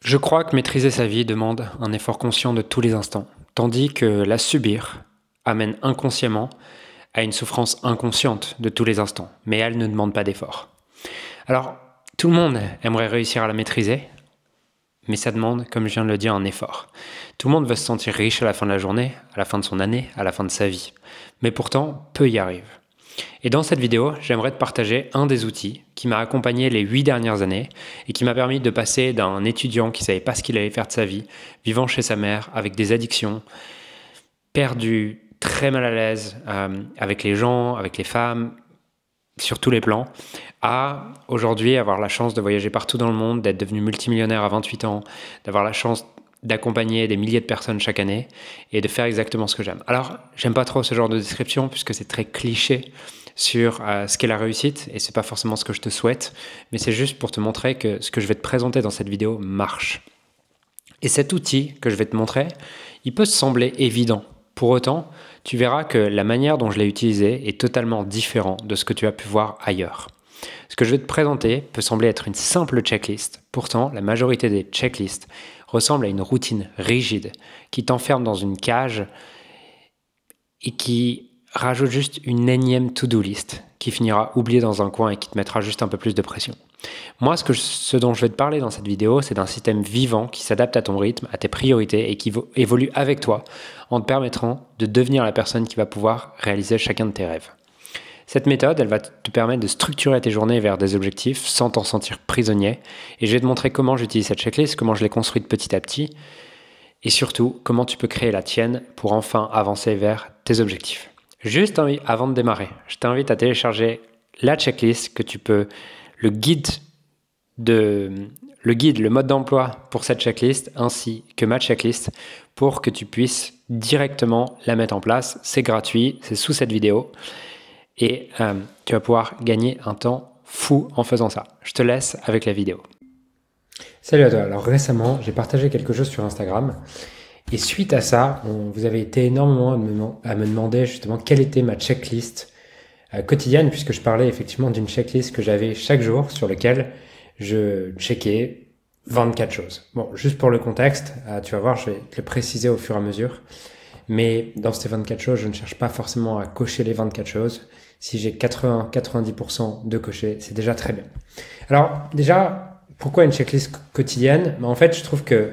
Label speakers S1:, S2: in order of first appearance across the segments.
S1: Je crois que maîtriser sa vie demande un effort conscient de tous les instants, tandis que la subir amène inconsciemment à une souffrance inconsciente de tous les instants, mais elle ne demande pas d'effort. Alors, tout le monde aimerait réussir à la maîtriser, mais ça demande, comme je viens de le dire, un effort. Tout le monde veut se sentir riche à la fin de la journée, à la fin de son année, à la fin de sa vie, mais pourtant, peu y arrivent. Et dans cette vidéo, j'aimerais te partager un des outils qui m'a accompagné les 8 dernières années et qui m'a permis de passer d'un étudiant qui ne savait pas ce qu'il allait faire de sa vie, vivant chez sa mère, avec des addictions, perdu, très mal à l'aise avec les gens, avec les femmes, sur tous les plans, à aujourd'hui avoir la chance de voyager partout dans le monde, d'être devenu multimillionnaire à 28 ans, d'avoir la chance d'accompagner des milliers de personnes chaque année et de faire exactement ce que j'aime. Alors, j'aime pas trop ce genre de description puisque c'est très cliché sur ce qu'est la réussite et c'est pas forcément ce que je te souhaite, mais c'est juste pour te montrer que ce que je vais te présenter dans cette vidéo marche. Et cet outil que je vais te montrer, il peut te sembler évident. Pour autant, tu verras que la manière dont je l'ai utilisé est totalement différente de ce que tu as pu voir ailleurs. Ce que je vais te présenter peut sembler être une simple checklist. Pourtant, la majorité des checklists ressemblent à une routine rigide qui t'enferme dans une cage et qui rajoute juste une énième to-do list qui finira oubliée dans un coin et qui te mettra juste un peu plus de pression. Moi, ce dont je vais te parler dans cette vidéo, c'est d'un système vivant qui s'adapte à ton rythme, à tes priorités et qui évolue avec toi en te permettant de devenir la personne qui va pouvoir réaliser chacun de tes rêves. Cette méthode, elle va te permettre de structurer tes journées vers des objectifs sans t'en sentir prisonnier. Et je vais te montrer comment j'utilise cette checklist, comment je l'ai construite petit à petit et surtout comment tu peux créer la tienne pour enfin avancer vers tes objectifs. Juste avant de démarrer, je t'invite à télécharger la checklist que tu peux, le guide, le mode d'emploi pour cette checklist ainsi que ma checklist pour que tu puisses directement la mettre en place. C'est gratuit, c'est sous cette vidéo. Et tu vas pouvoir gagner un temps fou en faisant ça. Je te laisse avec la vidéo. Salut à toi. Alors récemment, j'ai partagé quelque chose sur Instagram. Et suite à ça, vous avez été énormément à me demander justement quelle était ma checklist quotidienne, puisque je parlais effectivement d'une checklist que j'avais chaque jour sur lequel je checkais 24 choses. Bon, juste pour le contexte, tu vas voir, je vais te le préciser au fur et à mesure. Mais dans ces 24 choses, je ne cherche pas forcément à cocher les 24 choses. Si j'ai 80-90% de cocher, c'est déjà très bien. Alors déjà, pourquoi une checklist quotidienne? En fait, je trouve que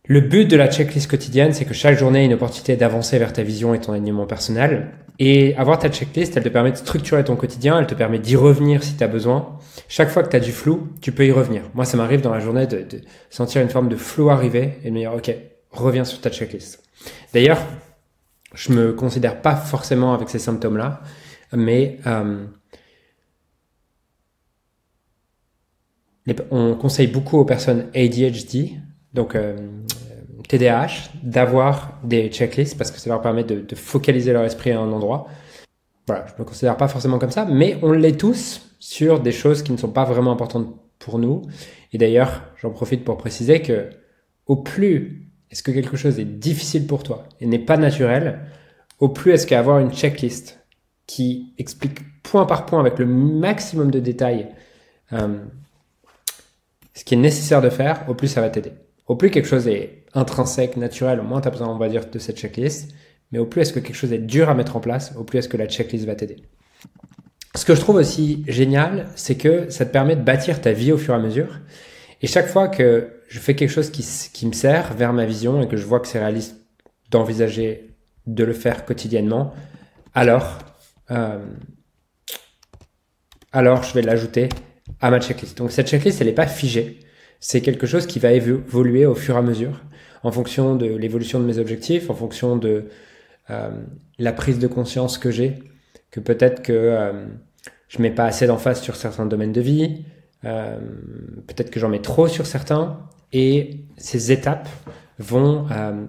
S1: le but de la checklist quotidienne, c'est que chaque journée est une opportunité d'avancer vers ta vision et ton alignement personnel. Et avoir ta checklist, elle te permet de structurer ton quotidien, elle te permet d'y revenir si tu as besoin. Chaque fois que tu as du flou, tu peux y revenir. Moi, ça m'arrive dans la journée de sentir une forme de flou arriver et de me dire, ok, reviens sur ta checklist. D'ailleurs, je me considère pas forcément avec ces symptômes-là, mais on conseille beaucoup aux personnes ADHD, donc TDAH, d'avoir des checklists parce que ça leur permet de focaliser leur esprit à un endroit. Voilà, je me considère pas forcément comme ça, mais on l'est tous sur des choses qui ne sont pas vraiment importantes pour nous. Et d'ailleurs, j'en profite pour préciser que au plus est-ce que quelque chose est difficile pour toi et n'est pas naturel, au plus est-ce qu'avoir une checklist qui explique point par point avec le maximum de détails ce qui est nécessaire de faire, au plus ça va t'aider. Au plus quelque chose est intrinsèque, naturel, au moins tu as besoin, on va dire, de cette checklist. Mais au plus est-ce que quelque chose est dur à mettre en place, au plus est-ce que la checklist va t'aider. Ce que je trouve aussi génial, c'est que ça te permet de bâtir ta vie au fur et à mesure. Et chaque fois que je fais quelque chose qui me sert vers ma vision et que je vois que c'est réaliste d'envisager de le faire quotidiennement, alors je vais l'ajouter à ma checklist. Donc cette checklist, elle n'est pas figée. C'est quelque chose qui va évoluer au fur et à mesure en fonction de l'évolution de mes objectifs, en fonction de la prise de conscience que j'ai, que peut-être que je mets pas assez d'emphase sur certains domaines de vie, peut-être que j'en mets trop sur certains, et ces étapes vont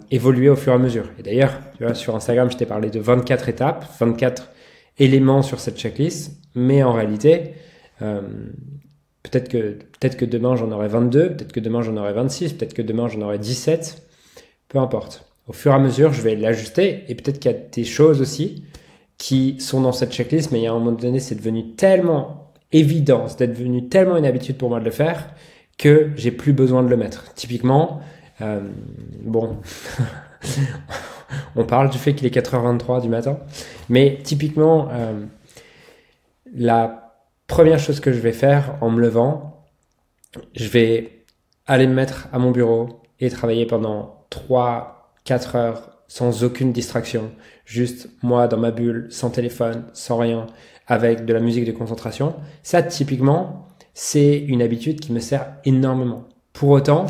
S1: évoluer au fur et à mesure. Et d'ailleurs, tu vois, sur Instagram, je t'ai parlé de 24 étapes, 24 éléments sur cette checklist, mais en réalité, peut-être que demain j'en aurai 22, peut-être que demain j'en aurai 26, peut-être que demain j'en aurai 17, peu importe. Au fur et à mesure, je vais l'ajuster, et peut-être qu'il y a des choses aussi qui sont dans cette checklist, mais il y a un moment donné, c'est devenu tellement évident, c'est devenu tellement une habitude pour moi de le faire, que j'ai plus besoin de le mettre. Typiquement, bon, on parle du fait qu'il est 4h23 du matin, mais typiquement, la première chose que je vais faire en me levant, je vais aller me mettre à mon bureau et travailler pendant 3-4 heures sans aucune distraction, juste moi dans ma bulle, sans téléphone, sans rien, avec de la musique de concentration. Ça, typiquement, c'est une habitude qui me sert énormément. Pour autant,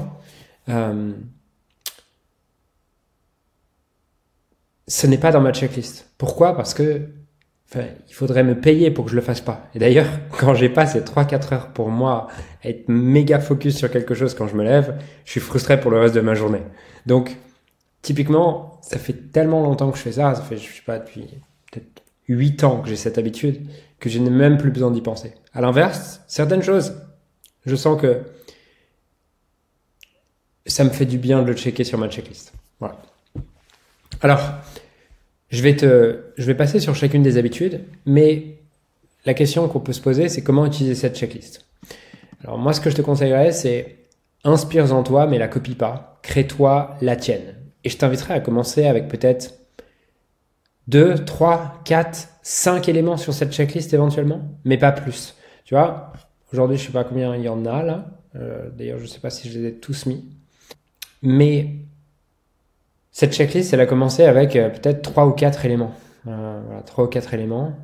S1: ce n'est pas dans ma checklist. Pourquoi? Parce que il faudrait me payer pour que je le fasse pas. Et d'ailleurs, quand j'ai pas ces 3-4 heures pour moi, être méga focus sur quelque chose quand je me lève, je suis frustré pour le reste de ma journée. Donc, typiquement, ça fait tellement longtemps que je fais ça fait, je sais pas, depuis peut-être 8 ans que j'ai cette habitude, que je n'ai même plus besoin d'y penser. À l'inverse, certaines choses, je sens que ça me fait du bien de le checker sur ma checklist. Voilà. Alors, je vais passer sur chacune des habitudes, mais la question qu'on peut se poser, c'est comment utiliser cette checklist. Alors moi, ce que je te conseillerais, c'est inspire-en toi, mais la copie pas. Crée-toi la tienne. Et je t'inviterai à commencer avec peut-être 2, 3, 4, 5 éléments sur cette checklist éventuellement, mais pas plus. Tu vois, aujourd'hui, je sais pas combien il y en a là. D'ailleurs, je sais pas si je les ai tous mis. Mais cette checklist, elle a commencé avec peut-être 3 ou 4 éléments. Voilà, 3 ou 4 éléments.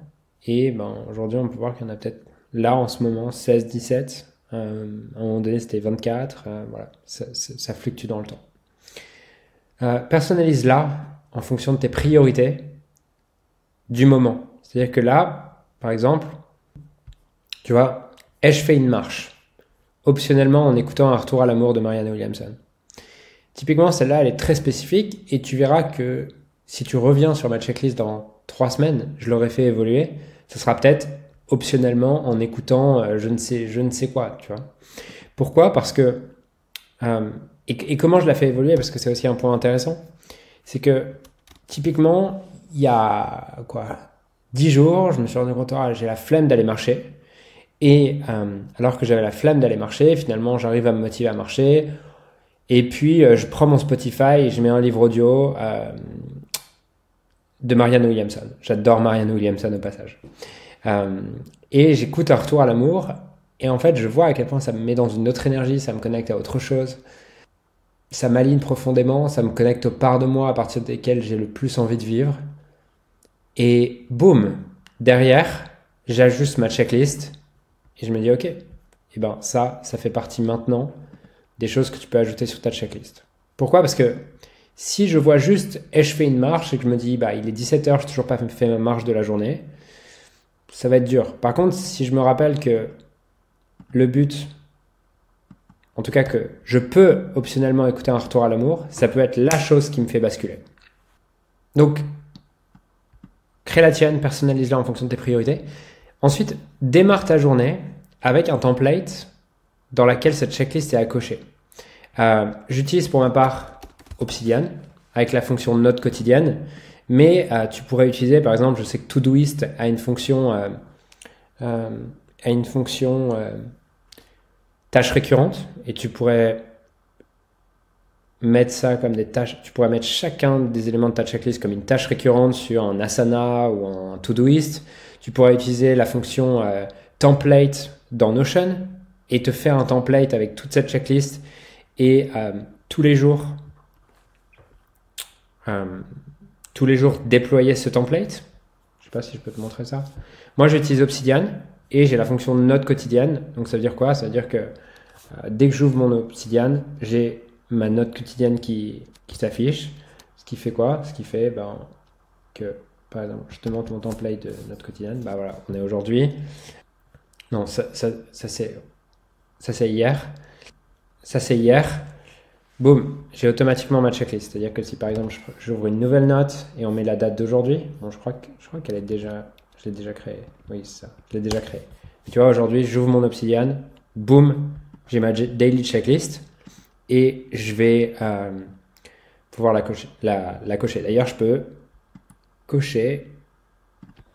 S1: Et aujourd'hui, on peut voir qu'il y en a peut-être là en ce moment 16, 17. À un moment donné, c'était 24. Voilà, ça fluctue dans le temps. Personnalise-la en fonction de tes priorités du moment. C'est-à-dire que là, par exemple, tu vois, ai-je fait une marche? Optionnellement en écoutant Un retour à l'amour de Marianne Williamson. Typiquement, celle-là, elle est très spécifique et tu verras que si tu reviens sur ma checklist dans 3 semaines, je l'aurai fait évoluer. Ce sera peut-être optionnellement en écoutant je ne sais quoi, tu vois. Pourquoi? Parce que et comment je la fais évoluer? Parce que c'est aussi un point intéressant. C'est que typiquement, il y a 10 jours, je me suis rendu compte que j'ai la flemme d'aller marcher. Et alors que j'avais la flemme d'aller marcher, finalement, j'arrive à me motiver à marcher. Et puis, je prends mon Spotify et je mets un livre audio de Marianne Williamson. J'adore Marianne Williamson au passage. Et j'écoute Un retour à l'amour. Et en fait, je vois à quel point ça me met dans une autre énergie, ça me connecte à autre chose. Ça m'aligne profondément, ça me connecte aux parts de moi à partir desquelles j'ai le plus envie de vivre. Et boum, derrière, j'ajuste ma checklist et je me dis, ok, et ça fait partie maintenant des choses que tu peux ajouter sur ta checklist. Pourquoi? Parce que si je vois juste, ai-je fait une marche et que je me dis, il est 17h, je n'ai toujours pas fait ma marche de la journée, ça va être dur. Par contre, si je me rappelle que le but, en tout cas que je peux optionnellement écouter Un retour à l'amour, ça peut être la chose qui me fait basculer. Donc, crée la tienne, personnalise-la en fonction de tes priorités. Ensuite, démarre ta journée avec un template dans laquelle cette checklist est à cocher. J'utilise pour ma part Obsidian avec la fonction note quotidienne, mais tu pourrais utiliser, par exemple, je sais que Todoist a une fonction tâches récurrentes et tu pourrais mettre ça comme des tâches. Tu pourrais mettre chacun des éléments de ta checklist comme une tâche récurrente sur un Asana ou un Todoist. Tu pourrais utiliser la fonction template dans Notion et te faire un template avec toute cette checklist et tous les jours déployer ce template. Je sais pas si je peux te montrer ça. Moi, j'utilise Obsidian et j'ai la fonction note quotidienne. Donc, ça veut dire quoi? Ça veut dire que dès que j'ouvre mon Obsidian, j'ai ma note quotidienne qui s'affiche. Ce qui fait quoi? Ce qui fait que, par exemple, je te montre mon template de note quotidienne. Voilà, on est aujourd'hui. Non, ça c'est hier. Ça c'est hier. Boum, j'ai automatiquement ma checklist. C'est-à-dire que si par exemple j'ouvre une nouvelle note et on met la date d'aujourd'hui, je crois qu'elle est déjà, je l'ai déjà créée. Oui, c'est ça, je l'ai déjà créée. Tu vois, aujourd'hui, j'ouvre mon Obsidian, boum, j'ai ma daily checklist et je vais pouvoir la cocher. D'ailleurs, je peux cocher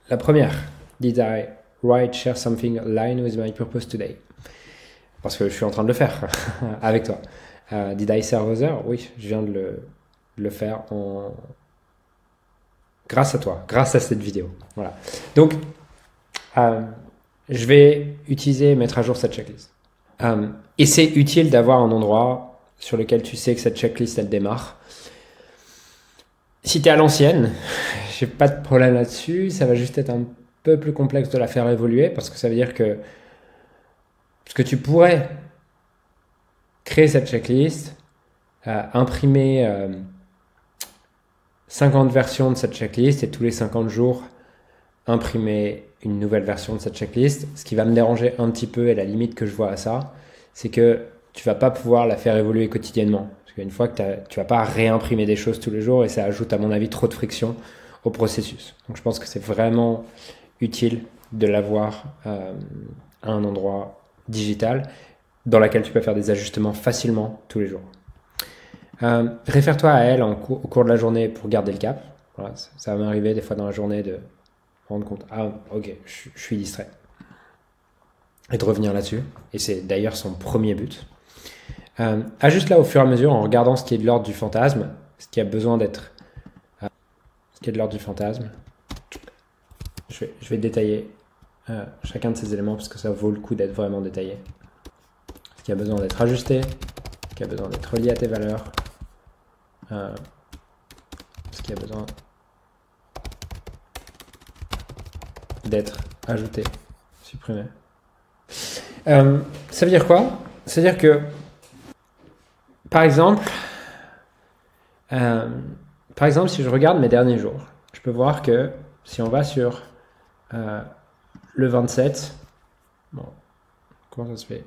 S1: la première. Did I share something aligned with my purpose today? parce que je suis en train de le faire avec toi. Did I serve other? Oui, je viens de le faire grâce à toi, grâce à cette vidéo. Voilà. Donc, je vais utiliser, mettre à jour cette checklist. Et c'est utile d'avoir un endroit sur lequel tu sais que cette checklist, elle démarre. Si tu es à l'ancienne, j'ai pas de problème là-dessus. Ça va juste être un peu plus complexe de la faire évoluer parce que ça veut dire que tu pourrais créer cette checklist, imprimer 50 versions de cette checklist et tous les 50 jours imprimer une nouvelle version de cette checklist. Ce qui va me déranger un petit peu et la limite que je vois à ça, c'est que tu vas pas pouvoir la faire évoluer quotidiennement. Parce qu'une fois que tu vas pas réimprimer des choses tous les jours et ça ajoute à mon avis trop de friction au processus. Donc je pense que c'est vraiment utile de l'avoir à un endroit digital dans lequel tu peux faire des ajustements facilement tous les jours. Réfère-toi à elle au cours de la journée pour garder le cap. Voilà, ça va m'arriver des fois dans la journée de rendre compte, ah ok, je suis distrait. Et de revenir là-dessus. Et c'est d'ailleurs son premier but. Ajuste-la au fur et à mesure en regardant ce qui est de l'ordre du fantasme, ce qui a besoin d'être... ce qui est de l'ordre du fantasme. Je vais détailler chacun de ces éléments parce que ça vaut le coup d'être vraiment détaillé. Ce qui a besoin d'être ajusté, ce qui a besoin d'être relié à tes valeurs, ce qui a besoin d'être ajouté, supprimé. Ça veut dire quoi? Ça veut dire que, par exemple, si je regarde mes derniers jours, je peux voir que si on va sur le 27, bon, comment ça se fait?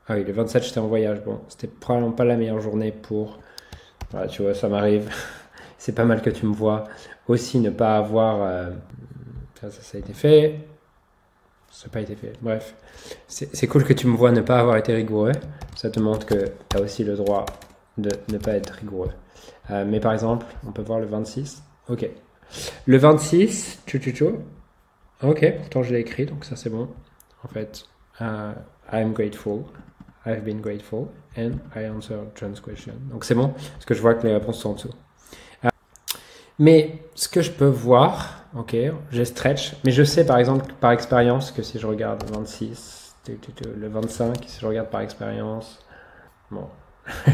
S1: Ah oui, le 27, j'étais en voyage. Bon, c'était probablement pas la meilleure journée pour... Voilà, tu vois, ça m'arrive. C'est pas mal que tu me vois aussi ne pas avoir... Ça a été fait. Ça n'a pas été fait. Bref, c'est cool que tu me vois ne pas avoir été rigoureux. Ça te montre que tu as aussi le droit de ne pas être rigoureux. Mais par exemple, on peut voir le 26. Ok. Le 26, ok, pourtant je l'ai écrit, donc ça c'est bon. En fait, I am grateful. I've been grateful and I answered John's question. Donc c'est bon, parce que je vois que les réponses sont en dessous. Mais ce que je peux voir, ok, j'ai stretch, mais je sais par exemple par expérience que si je regarde le 26, le 25, si je regarde par expérience, bon,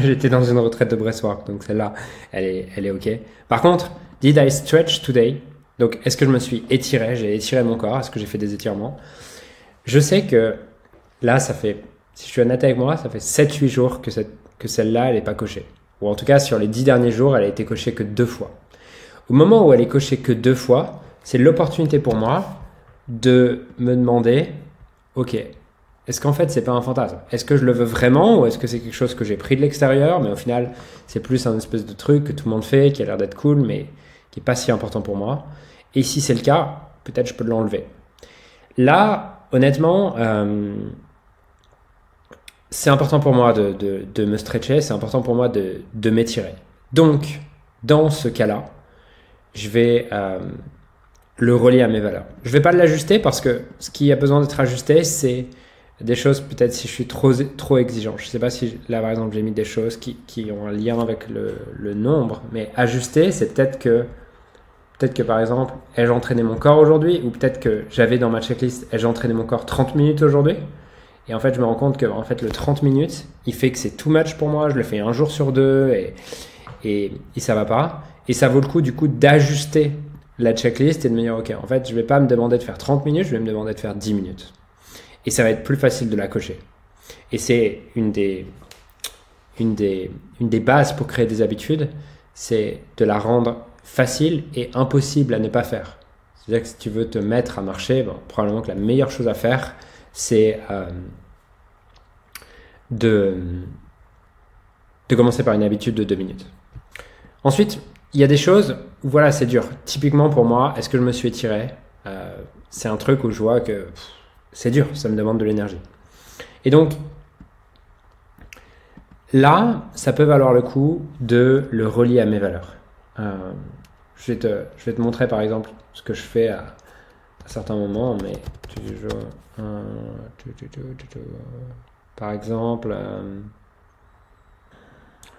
S1: j'étais dans une retraite de breathwork, donc celle-là, elle est ok. Par contre, did I stretch today? Donc est-ce que je me suis étiré? J'ai étiré mon corps, est-ce que j'ai fait des étirements? Je sais que là, ça fait... Si je suis honnête avec moi, ça fait 7-8 jours que celle-là, elle n'est pas cochée. Ou en tout cas, sur les 10 derniers jours, elle a été cochée que 2 fois. Au moment où elle est cochée que 2 fois, c'est l'opportunité pour moi de me demander, ok, est-ce qu'en fait, c'est pas un fantasme? Est-ce que je le veux vraiment ou est-ce que c'est quelque chose que j'ai pris de l'extérieur, mais au final, c'est plus un espèce de truc que tout le monde fait, qui a l'air d'être cool, mais qui n'est pas si important pour moi. Et si c'est le cas, peut-être je peux l'enlever. Là, honnêtement... c'est important pour moi de me stretcher, c'est important pour moi de m'étirer. Donc, dans ce cas-là, je vais le relier à mes valeurs. Je ne vais pas l'ajuster parce que ce qui a besoin d'être ajusté, c'est des choses, peut-être si je suis trop exigeant. Je ne sais pas si là, par exemple, j'ai mis des choses qui ont un lien avec le nombre, mais ajuster, c'est peut-être que par exemple, ai-je entraîné mon corps aujourd'hui ou peut-être que j'avais dans ma checklist, ai-je entraîné mon corps 30 minutes aujourd'hui? Et en fait, je me rends compte que en fait, le 30 minutes, il fait que c'est too much pour moi. Je le fais un jour sur 2 et ça va pas. Et ça vaut le coup, du coup, d'ajuster la checklist et de me dire, OK, en fait, je vais pas me demander de faire 30 minutes, je vais me demander de faire 10 minutes. Et ça va être plus facile de la cocher. Et c'est une des bases pour créer des habitudes, c'est de la rendre facile et impossible à ne pas faire. C'est-à-dire que si tu veux te mettre à marcher, bon, probablement que la meilleure chose à faire, c'est de commencer par une habitude de 2 minutes. Ensuite, il y a des choses où voilà, c'est dur. Typiquement pour moi, est-ce que je me suis étiré? C'est un truc où je vois que c'est dur, ça me demande de l'énergie. Et donc, là, ça peut valoir le coup de le relier à mes valeurs. Je vais te montrer par exemple ce que je fais à certains moments, mais par exemple,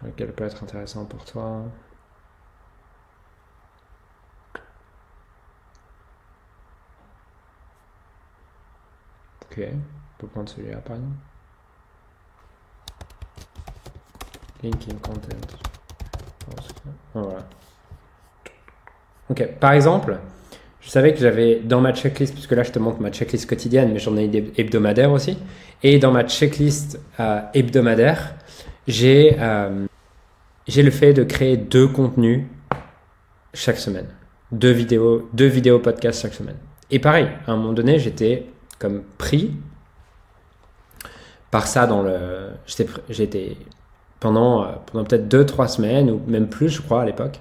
S1: lequel peut être intéressant pour toi? Ok, on peut prendre celui-là par exemple. Linking content. Voilà. Ok, par exemple, je savais que j'avais dans ma checklist, puisque là je te montre ma checklist quotidienne, mais j'en ai des hebdomadaires aussi. Et dans ma checklist hebdomadaire, j'ai le fait de créer 2 contenus chaque semaine. 2 vidéos podcasts chaque semaine. Et pareil, à un moment donné, j'étais comme pris par ça j'étais pendant peut-être 2-3 semaines, ou même plus, je crois, à l'époque,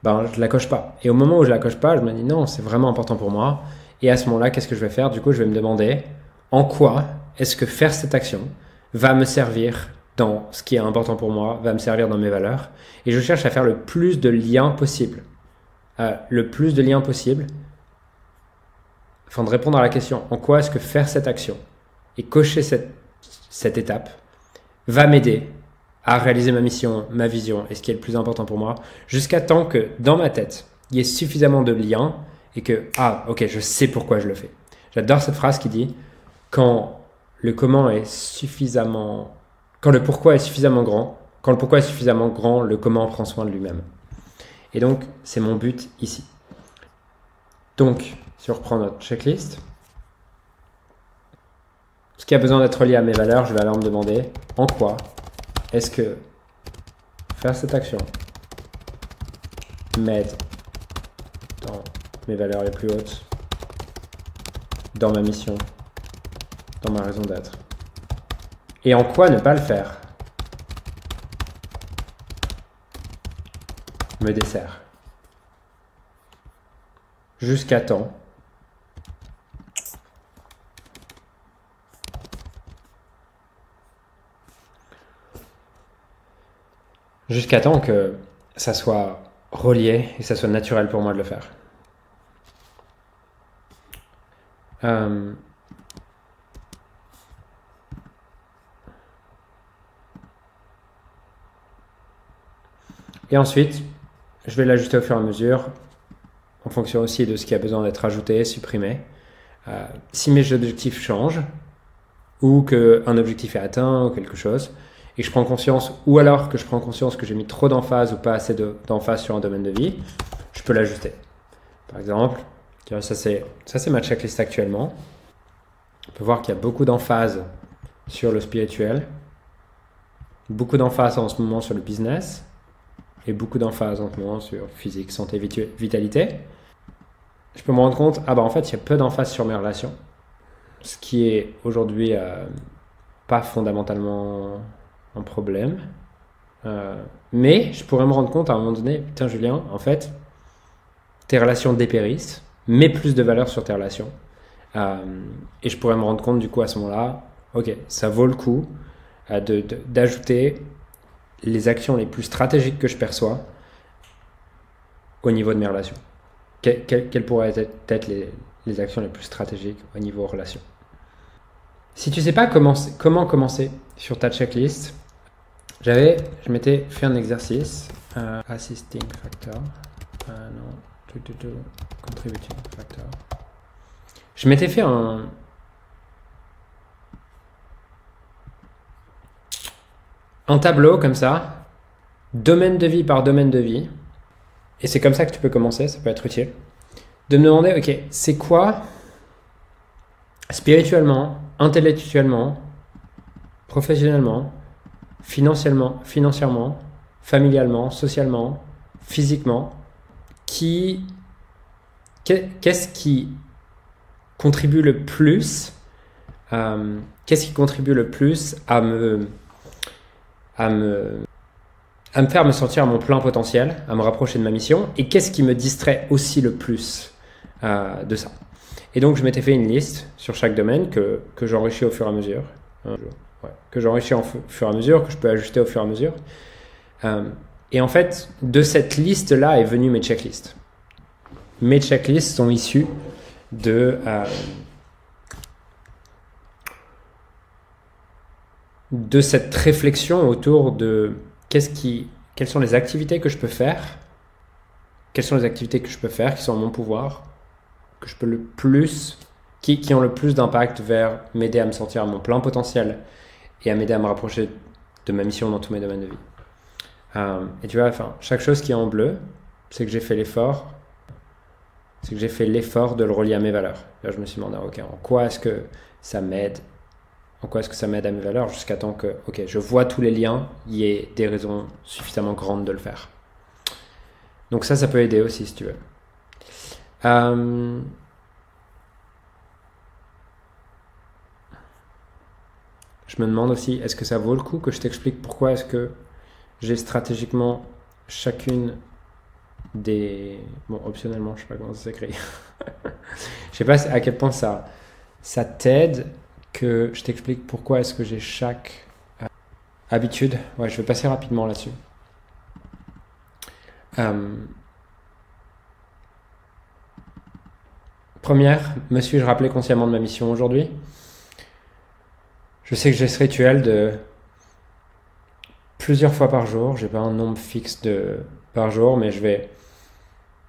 S1: je la coche pas. Et au moment où je la coche pas, je me dis non, c'est vraiment important pour moi. Et à ce moment-là, qu'est-ce que je vais faire? Du coup, je vais me demander en quoi est-ce que faire cette action va me servir dans ce qui est important pour moi, va me servir dans mes valeurs. Et je cherche à faire le plus de liens possible. Afin de répondre à la question en quoi est-ce que faire cette action et cocher cette étape va m'aider à réaliser ma mission, ma vision et ce qui est le plus important pour moi, jusqu'à temps que dans ma tête, il y ait suffisamment de liens et que, ok, je sais pourquoi je le fais. J'adore cette phrase qui dit, quand le pourquoi est suffisamment grand, quand le pourquoi est suffisamment grand, le comment prend soin de lui-même. Et donc, c'est mon but ici. Donc, si on reprend notre checklist, ce qui a besoin d'être lié à mes valeurs, je vais alors me demander en quoi est-ce que faire cette action m'aide dans mes valeurs les plus hautes, dans ma mission, dans ma raison d'être. Et en quoi ne pas le faire me dessert. Jusqu'à temps que ça soit relié et que ça soit naturel pour moi de le faire. Et ensuite, je vais l'ajuster au fur et à mesure, en fonction aussi de ce qui a besoin d'être ajouté, supprimé. Si mes objectifs changent, ou qu'un objectif est atteint, ou quelque chose, et que je prends conscience, ou alors que je prends conscience que j'ai mis trop d'emphase ou pas assez d'emphase sur un domaine de vie, je peux l'ajuster. Par exemple, ça c'est ma checklist actuellement. On peut voir qu'il y a beaucoup d'emphase sur le spirituel, beaucoup d'emphase en ce moment sur le business, et beaucoup d'emphase en ce moment sur physique, santé, vitalité. Je peux me rendre compte, en fait, il y a peu d'emphase sur mes relations, ce qui est aujourd'hui pas fondamentalement un problème. Mais je pourrais me rendre compte à un moment donné, putain Julien, en fait, tes relations dépérissent, mets plus de valeur sur tes relations. Et je pourrais me rendre compte du coup à ce moment-là, ok, ça vaut le coup d'ajouter les actions les plus stratégiques que je perçois au niveau de mes relations. Quelles pourraient être les actions les plus stratégiques au niveau relations? Si tu ne sais pas comment commencer sur ta checklist, je m'étais fait un exercice, assisting factor, contributing factor. Je m'étais fait un tableau comme ça, domaine de vie par domaine de vie, et c'est comme ça que tu peux commencer, ça peut être utile, de me demander, ok, c'est quoi spirituellement, intellectuellement, professionnellement, financièrement, familialement, socialement, physiquement, qu'est-ce qui contribue le plus à me faire me sentir à mon plein potentiel, à me rapprocher de ma mission, et qu'est-ce qui me distrait aussi le plus de ça. Et donc je m'étais fait une liste sur chaque domaine que j'enrichis au fur et à mesure, que j'enrichis au fur et à mesure, que je peux ajuster au fur et à mesure. Et en fait, de cette liste-là est venue mes checklists. Mes checklists sont issues de cette réflexion autour de quelles sont les activités que je peux faire, quelles sont les activités que je peux faire qui sont en mon pouvoir, que je peux le plus, qui ont le plus d'impact vers m'aider à me sentir à mon plein potentiel et à m'aider à me rapprocher de ma mission dans tous mes domaines de vie. Et tu vois, enfin, chaque chose qui est en bleu, c'est que j'ai fait l'effort de le relier à mes valeurs. Là, je me suis demandé, ok, en quoi est-ce que ça m'aide à mes valeurs jusqu'à temps que, ok, je vois tous les liens, il y ait des raisons suffisamment grandes de le faire. Donc ça peut aider aussi si tu veux. Je me demande aussi, est-ce que ça vaut le coup que je t'explique pourquoi est-ce que j'ai stratégiquement chacune des... Bon, optionnellement, je sais pas comment ça s'écrit. Je sais pas à quel point ça t'aide que je t'explique pourquoi est-ce que j'ai chaque habitude. Ouais, je vais passer rapidement là-dessus. Première, me suis-je rappelé consciemment de ma mission aujourd'hui? Je sais que j'ai ce rituel de plusieurs fois par jour. J'ai pas un nombre fixe par jour, mais je vais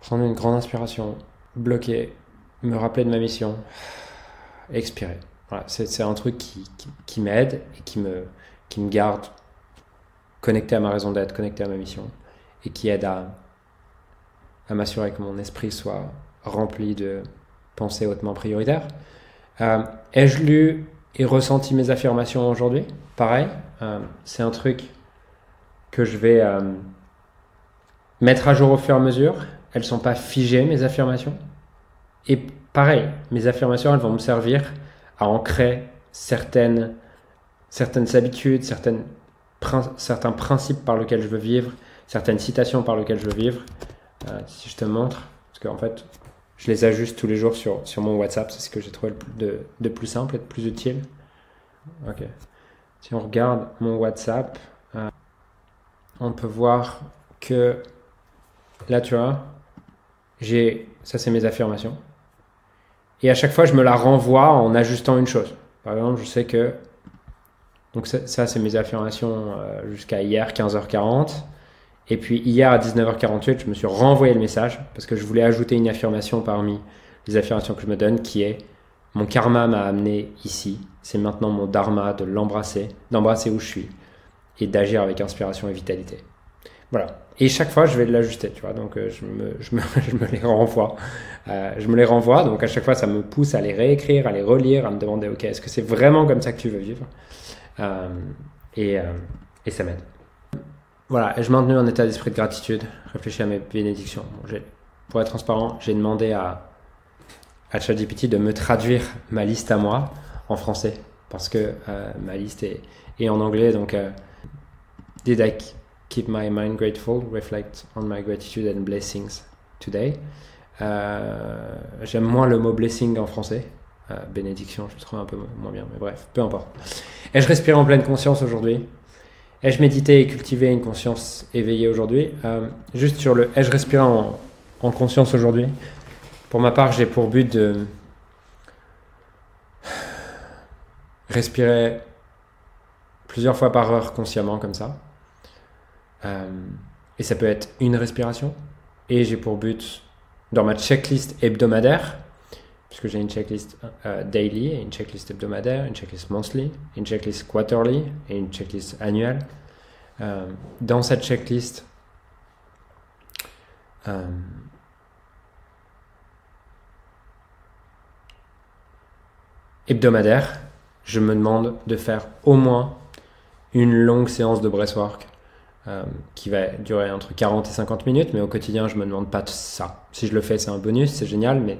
S1: prendre une grande inspiration, bloquer, me rappeler de ma mission, expirer. Voilà, c'est un truc qui m'aide et qui me garde connecté à ma raison d'être, connecté à ma mission, et qui aide à m'assurer que mon esprit soit rempli de pensées hautement prioritaires. Ai-je lu et ressenti mes affirmations aujourd'hui? Pareil, c'est un truc que je vais mettre à jour au fur et à mesure. Elles ne sont pas figées, mes affirmations. Et pareil, mes affirmations, elles vont me servir à ancrer certaines habitudes, certains principes par lesquels je veux vivre, certaines citations par lesquelles je veux vivre. Si je te montre, parce qu'en fait, je les ajuste tous les jours sur mon WhatsApp, c'est ce que j'ai trouvé de plus simple et de plus utile. Ok. Si on regarde mon WhatsApp, on peut voir que là, tu vois, ça c'est mes affirmations. Et à chaque fois, je me la renvoie en ajustant une chose. Par exemple, je sais que... Donc ça c'est mes affirmations jusqu'à hier, 15h40. Et puis hier à 19h48, je me suis renvoyé le message parce que je voulais ajouter une affirmation parmi les affirmations que je me donne qui est: mon karma m'a amené ici. C'est maintenant mon dharma de d'embrasser où je suis et d'agir avec inspiration et vitalité. Voilà. Et chaque fois, je vais l'ajuster, tu vois. Donc, je me les renvoie. Je me les renvoie. Donc, à chaque fois, ça me pousse à les réécrire, à les relire, à me demander, ok, est-ce que c'est vraiment comme ça que tu veux vivre? Et ça m'aide. Voilà. Et je maintenu un état d'esprit de gratitude. Réfléchis à mes bénédictions. Bon, pour être transparent, j'ai demandé à ChatGPT de me traduire ma liste à moi en français parce que ma liste est en anglais. Donc, did I keep my mind grateful, reflect on my gratitude and blessings today. J'aime moins le mot blessing en français. Bénédiction, je le trouve un peu moins bien, mais bref, peu importe. Ai-je respiré en pleine conscience aujourd'hui? Ai-je médité et cultivé une conscience éveillée aujourd'hui? Juste sur le ai-je respiré en conscience aujourd'hui? Pour ma part, j'ai pour but de respirer plusieurs fois par heure consciemment comme ça. Et ça peut être une respiration. Et j'ai pour but, dans ma checklist hebdomadaire, puisque j'ai une checklist daily, une checklist hebdomadaire, une checklist monthly, une checklist quarterly et une checklist annuelle. Dans cette checklist, hebdomadaire, je me demande de faire au moins une longue séance de breathwork qui va durer entre 40 et 50 minutes, mais au quotidien, je me demande pas de ça. Si je le fais, c'est un bonus, c'est génial, mais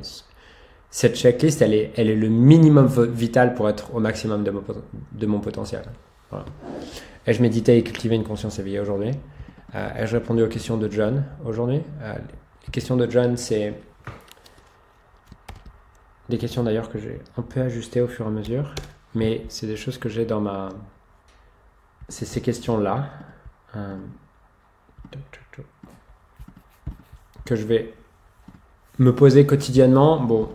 S1: cette checklist, elle est le minimum vital pour être au maximum de mon potentiel. Voilà. Ai-je médité et cultivé une conscience éveillée aujourd'hui? Ai-je répondu aux questions de John aujourd'hui? Les questions de John, c'est des questions d'ailleurs que j'ai un peu ajustées au fur et à mesure, mais c'est des choses que j'ai dans ma... C'est ces questions-là que je vais me poser quotidiennement. Bon,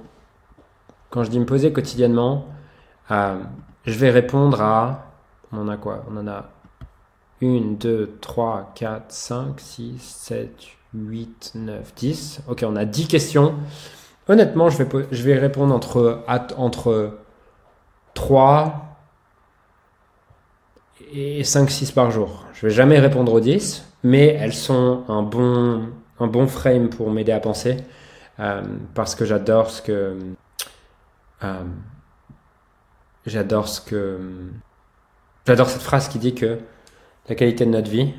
S1: Quand je dis me poser quotidiennement, je vais répondre à... On en a quoi? On en a 1, 2, 3, 4, 5, 6, 7, 8, 9, 10. Ok, on a 10 questions. Honnêtement, je vais répondre entre 3 et 5, 6 par jour. Je vais jamais répondre aux 10, mais elles sont un bon frame pour m'aider à penser, parce que j'adore cette phrase qui dit que la qualité de notre vie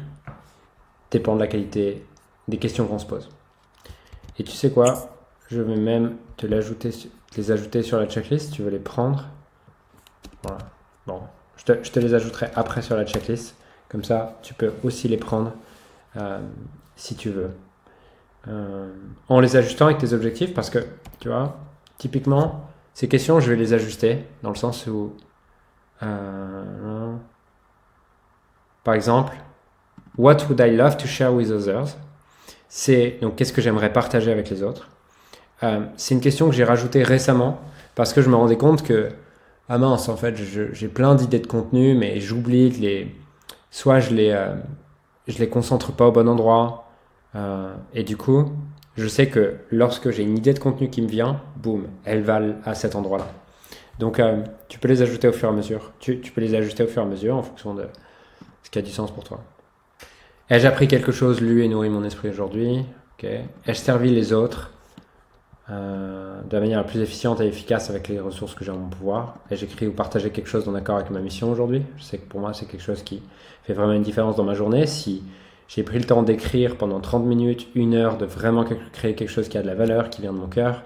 S1: dépend de la qualité des questions qu'on se pose. Et tu sais quoi? Je vais même les ajouter sur la checklist. Tu veux les prendre? Voilà. Bon, je te les ajouterai après sur la checklist. Comme ça, tu peux aussi les prendre si tu veux. En les ajustant avec tes objectifs, parce que, tu vois, typiquement, ces questions, je vais les ajuster dans le sens où, par exemple, what would I love to share with others? Donc, qu'est-ce que j'aimerais partager avec les autres? C'est une question que j'ai rajoutée récemment parce que je me rendais compte que, ah mince, en fait, j'ai plein d'idées de contenu, mais j'oublie que soit je les concentre pas au bon endroit, et du coup, je sais que lorsque j'ai une idée de contenu qui me vient, boum, elle va à cet endroit-là. Donc, tu peux les ajouter au fur et à mesure. Tu peux les ajuster au fur et à mesure en fonction de ce qui a du sens pour toi. Ai-je appris quelque chose, lu et nourri mon esprit aujourd'hui? Okay. Ai-je servi les autres de la manière la plus efficiente et efficace avec les ressources que j'ai en mon pouvoir? Ai-je écrit ou partagé quelque chose en accord avec ma mission aujourd'hui? Je sais que pour moi, c'est quelque chose qui fait vraiment une différence dans ma journée. Si j'ai pris le temps d'écrire pendant 30 minutes, 1 heure, de vraiment créer quelque chose qui a de la valeur, qui vient de mon cœur,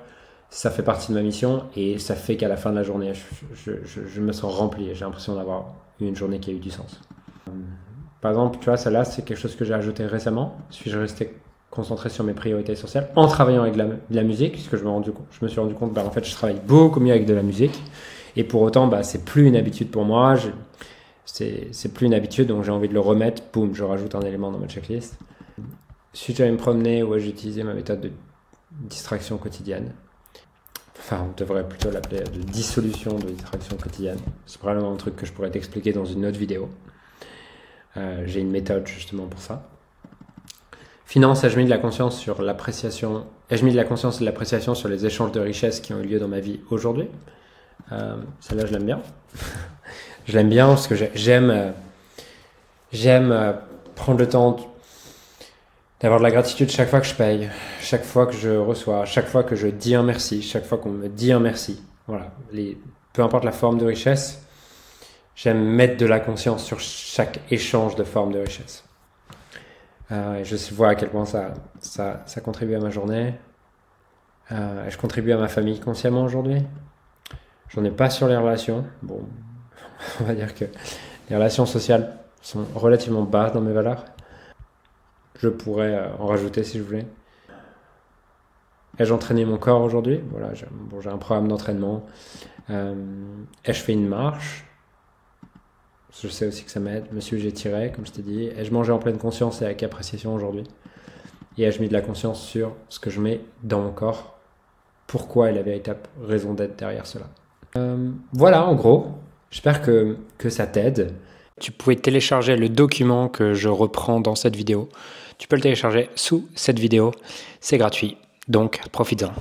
S1: ça fait partie de ma mission et ça fait qu'à la fin de la journée, je me sens rempli et j'ai l'impression d'avoir eu une journée qui a eu du sens. Par exemple, tu vois, celle-là, c'est quelque chose que j'ai ajouté récemment. Suis-je resté concentré sur mes priorités essentielles en travaillant avec de la musique, puisque je me suis rendu compte, en fait, je travaille beaucoup mieux avec de la musique. Et pour autant, c'est plus une habitude pour moi. C'est plus une habitude, donc j'ai envie de le remettre. Boum, je rajoute un élément dans ma checklist. Suis-je allé me promener ou ai-je utilisé ma méthode de distraction quotidienne? Enfin, on devrait plutôt l'appeler de dissolution de distraction quotidienne. C'est probablement un truc que je pourrais t'expliquer dans une autre vidéo. J'ai une méthode justement pour ça. Finance, ai-je mis de la conscience sur l'appréciation? Ai-je mis de la conscience et de l'appréciation sur les échanges de richesses qui ont eu lieu dans ma vie aujourd'hui? Celle-là, je l'aime bien. Je l'aime bien parce que j'aime prendre le temps d'avoir de la gratitude chaque fois que je paye, chaque fois que je reçois, chaque fois que je dis un merci, chaque fois qu'on me dit un merci. Voilà. Peu importe la forme de richesse, j'aime mettre de la conscience sur chaque échange de forme de richesse. Et je vois à quel point ça contribue à ma journée. Je contribue à ma famille consciemment aujourd'hui. J'en ai pas sur les relations. Bon, on va dire que les relations sociales sont relativement basses dans mes valeurs. Je pourrais en rajouter si je voulais. Ai-je entraîné mon corps aujourd'hui? Voilà, j'ai un programme d'entraînement. Ai-je fait une marche? Je sais aussi que ça m'aide. Monsieur, j'ai tiré, comme je t'ai dit. Ai-je mangé en pleine conscience et avec appréciation aujourd'hui? Et ai-je mis de la conscience sur ce que je mets dans mon corps? Pourquoi est la véritable raison d'être derrière cela? Voilà, en gros. J'espère que ça t'aide. Tu pouvais télécharger le document que je reprends dans cette vidéo. Tu peux le télécharger sous cette vidéo. C'est gratuit, donc profites-en.